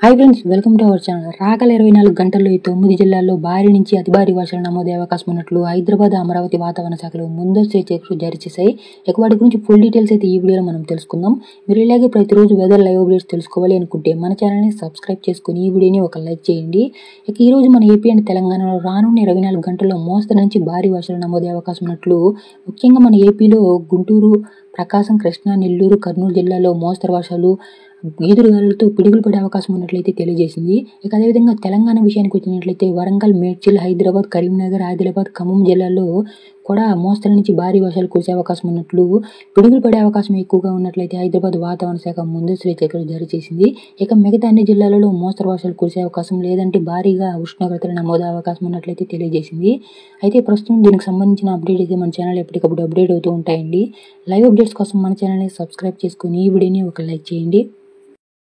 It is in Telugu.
Hi friends, welcome to our channel. రాగల 24 గంటల్లో ఈ 9 జిల్లాల్లో భారీ నుంచి అతి భారీ వర్షాలు నమోదయ్యే అవకాశం ఉన్నట్లు హైదరాబాద్, అమరావతి వాతావరణ శాఖలు ముందస్తు హెచ్చరికలు జారీ చేశాయి. ఇక వాటి గురించి ఫుల్ డీటెయిల్స్ అయితే ఈ వీడియోలో మనం తెలుసుకుందాం. మీరు ఇలాగే ప్రతిరోజు వెదర్ లైవ్ అప్డేట్స్ తెలుసుకోవాలి అనుకుంటే మన ఛానల్ని సబ్స్క్రైబ్ చేసుకుని ఈ వీడియోని ఒక లైక్ చేయండి. ఇక ఈ రోజు మన ఏపీ అండ్ తెలంగాణలో రానున్న 24 గంటల్లో మోస్తరు నుంచి భారీ వర్షాలు నమోదయ్యే అవకాశం ఉన్నట్లు ముఖ్యంగా మన ఏపీలో గుంటూరు, ప్రకాశం, కృష్ణా, నెల్లూరు, కర్నూలు జిల్లాలో మోస్తరు వర్షాలు, ఈదురుగాలులతో పిడుగులు పడే అవకాశం ఉన్నట్లయితే తెలియజేసింది. ఇక అదేవిధంగా తెలంగాణ విషయానికి వచ్చినట్లయితే వరంగల్, మేడ్చల్, హైదరాబాద్, కరీంనగర్, ఆదిలాబాద్, ఖమ్మం జిల్లాల్లో కూడా మోస్తరు నుంచి భారీ వర్షాలు కురిసే అవకాశం ఉన్నట్లు, పిడుగులు పడే అవకాశం ఎక్కువగా ఉన్నట్లయితే హైదరాబాద్ వాతావరణ శాఖ ముందస్తు హెచ్చరికలు జారీ చేసింది. ఇక మిగతా అన్ని జిల్లాలలో మోస్తరు వర్షాలు కురిసే అవకాశం లేదంటే భారీగా ఉష్ణోగ్రతలు నమోదయ్యే అవకాశం ఉన్నట్లయితే తెలియజేసింది. అయితే ప్రస్తుతం దీనికి సంబంధించిన అప్డేట్ అయితే మన ఛానల్ ఎప్పటికప్పుడు అప్డేట్ అవుతూ ఉంటాయండి. లైవ్ అప్డేట్స్ కోసం మన ఛానల్ని సబ్స్క్రైబ్ చేసుకుని ఈ వీడియోని ఒక లైక్ చేయండి.